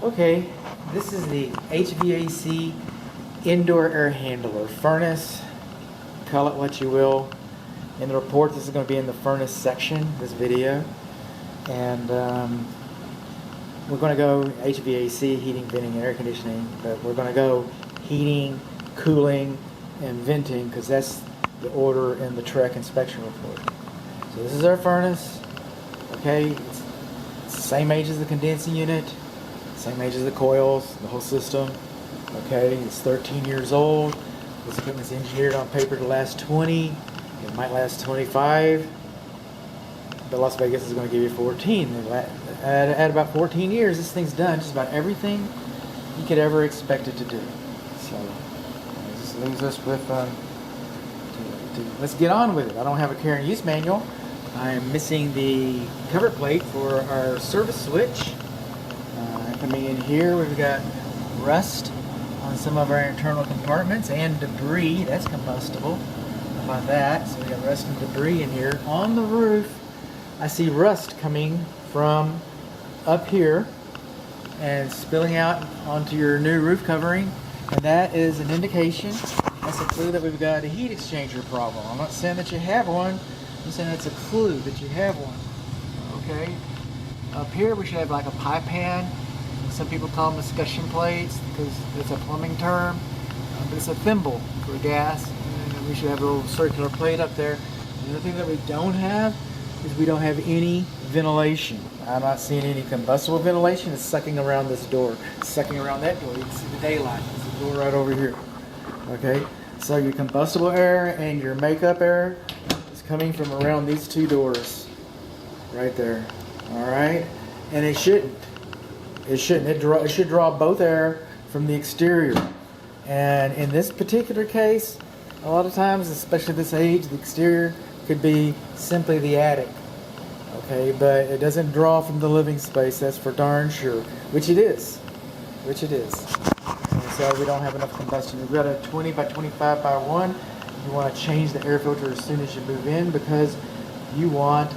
Okay, this is the HVAC indoor air handler furnace. Call it what you will. In the report, this is going to be in the furnace section, this video. And we're going to go HVAC, heating, venting, and air conditioning. But we're going to go heating, cooling, and venting because that's the order in the Trek inspection report. So this is our furnace. Okay, it's the same age as the condensing unit. Same age as the coils, the whole system. Okay, it's 13 years old. This equipment's engineered on paper to last 20. It might last 25. But Las Vegas is going to give you 14. At about 14 years, this thing's done just about everything you could ever expect it to do. So this leaves us with, let's get on with it. I don't have a care and use manual. I am missing the cover plate for our service switch. Coming in here, we've got rust on some of our internal compartments and debris. That's combustible. How about that? So we got rust and debris in here. On the roof, I see rust coming from up here and spilling out onto your new roof covering. And that is an indication, that's a clue that we've got a heat exchanger problem. I'm not saying that you have one. I'm saying it's a clue that you have one. Okay? Up here, we should have like a pie pan. Some people call them escutcheon plates because it's a plumbing term, but it's a thimble for gas, and we should have a little circular plate up there. The other thing that we don't have is we don't have any ventilation. I'm not seeing any combustible ventilation. It's sucking around this door, it's sucking around that door. You can see the daylight. There's a door right over here. Okay, so your combustible air and your makeup air is coming from around these two doors, right there. All right, and it shouldn't. It shouldn't. It should draw both air from the exterior. And in this particular case, a lot of times, especially this age, the exterior could be simply the attic. Okay, but it doesn't draw from the living space, that's for darn sure. Which it is. Which it is. And so we don't have enough combustion. We've got a 20 by 25 by 1. You want to change the air filter as soon as you move in because you want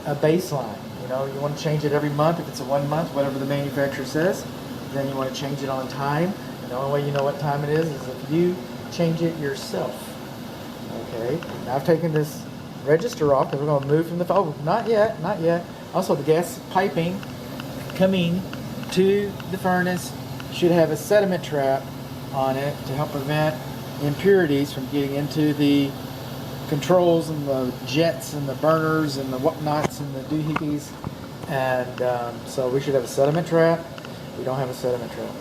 a baseline. You know, you want to change it every month. If it's a 1 month, whatever the manufacturer says, then you want to change it on time. And the only way you know what time it is if you change it yourself. Okay. Now I've taken this register off because we're going to move from the phone. Oh, not yet, not yet. Also, the gas piping coming to the furnace should have a sediment trap on it to help prevent impurities from getting into the controls and the jets and the burners and the whatnots and the doohickeys, and so we should have a sediment trap. We don't have a sediment trap.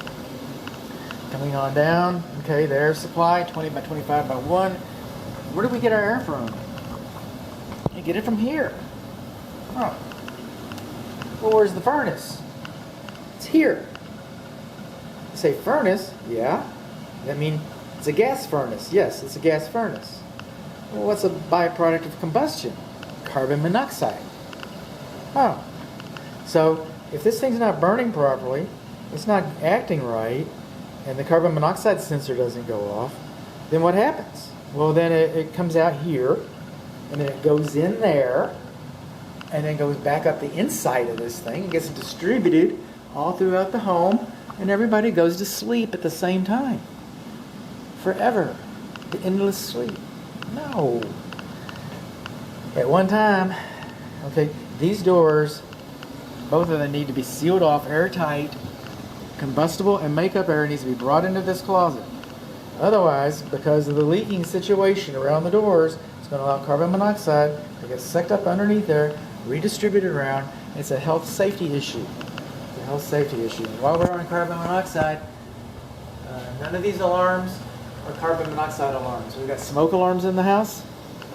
Coming on down, okay, the air supply, 20 by 25 by 1. Where do we get our air from? We get it from here. Oh. Well, where's the furnace? It's here. You say furnace? Yeah. That means it's a gas furnace. Yes, it's a gas furnace. Well, what's a byproduct of combustion? Carbon monoxide. Oh. So, if this thing's not burning properly, it's not acting right, and the carbon monoxide sensor doesn't go off, then what happens? Well, then it comes out here, and then it goes in there, and then goes back up the inside of this thing. It gets distributed all throughout the home, and everybody goes to sleep at the same time. Forever. The endless sleep. No. At one time, okay, these doors, both of them need to be sealed off airtight. Combustible and makeup air needs to be brought into this closet. Otherwise, because of the leaking situation around the doors, it's going to allow carbon monoxide to get sucked up underneath there, redistributed around. It's a health safety issue. It's a health safety issue. And while we're on carbon monoxide, none of these alarms are carbon monoxide alarms. We've got smoke alarms in the house,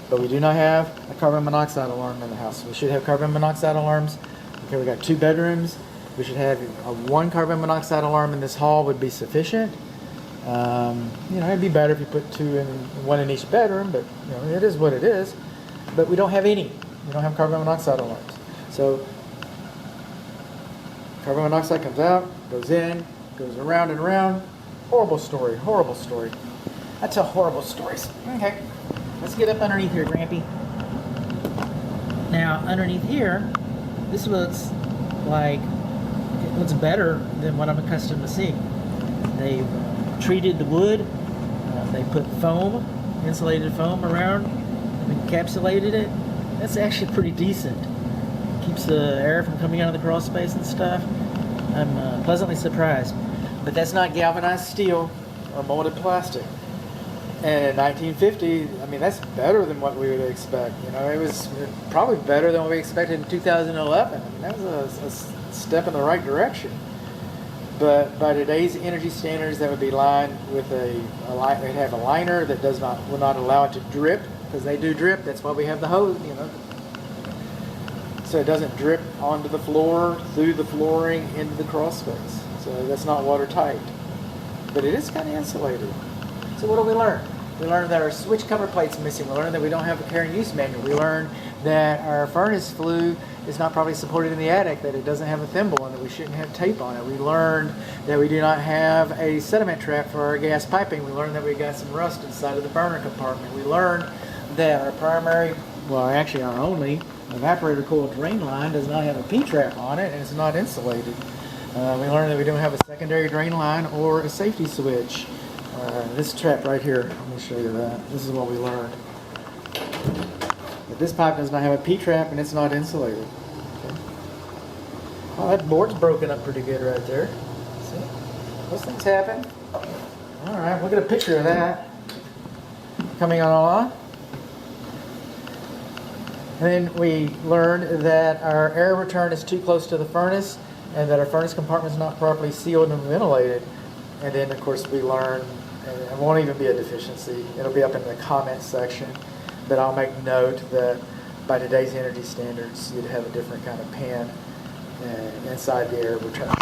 but we do not have a carbon monoxide alarm in the house. We should have carbon monoxide alarms. Okay, we got 2 bedrooms. We should have a 1 carbon monoxide alarm in this hall would be sufficient. You know, it'd be better if you put 2 in, 1 in each bedroom, but you know, it is what it is. But we don't have any. We don't have carbon monoxide alarms. So carbon monoxide comes out, goes in, goes around and around. Horrible story, horrible story. I tell horrible stories. Okay, let's get up underneath here, Grampy. Now, underneath here, this looks like what's better than what I'm accustomed to seeing. They've treated the wood. They put foam, insulated foam around, and encapsulated it. That's actually pretty decent. Keeps the air from coming out of the crawl space and stuff. I'm pleasantly surprised. But that's not galvanized steel or molded plastic. And in 1950, I mean, that's better than what we would expect. You know, it was probably better than what we expected in 2011. I mean, that was a step in the right direction. But by today's energy standards, that would be lined with they'd have a liner that will not allow it to drip, because they do drip. That's why we have the hose, you know. So it doesn't drip onto the floor, through the flooring, into the crawl space. So that's not watertight. But it is kind of insulated. So what do we learn? We learned that our switch cover plate's missing. We learned that we don't have a care and use manual. We learned that our furnace flue is not properly supported in the attic, that it doesn't have a thimble, and that we shouldn't have tape on it. We learned that we do not have a sediment trap for our gas piping. We learned that we got some rust inside of the burner compartment. We learned that our primary, well, actually our only evaporator coil drain line does not have a P-trap on it, and it's not insulated. We learned that we don't have a secondary drain line or a safety switch. This trap right here, let me show you that. This is what we learned. That this pipe does not have a P-trap and it's not insulated. Okay. Oh, that board's broken up pretty good right there. See? Those things happen. Alright, we'll get a picture of that coming on. And then we learned that our air return is too close to the furnace, and that our furnace compartment is not properly sealed and ventilated. And then, of course, we learn, and it won't even be a deficiency, it'll be up in the comment section, that I'll make note that by today's energy standards, you'd have a different kind of pan inside the air return.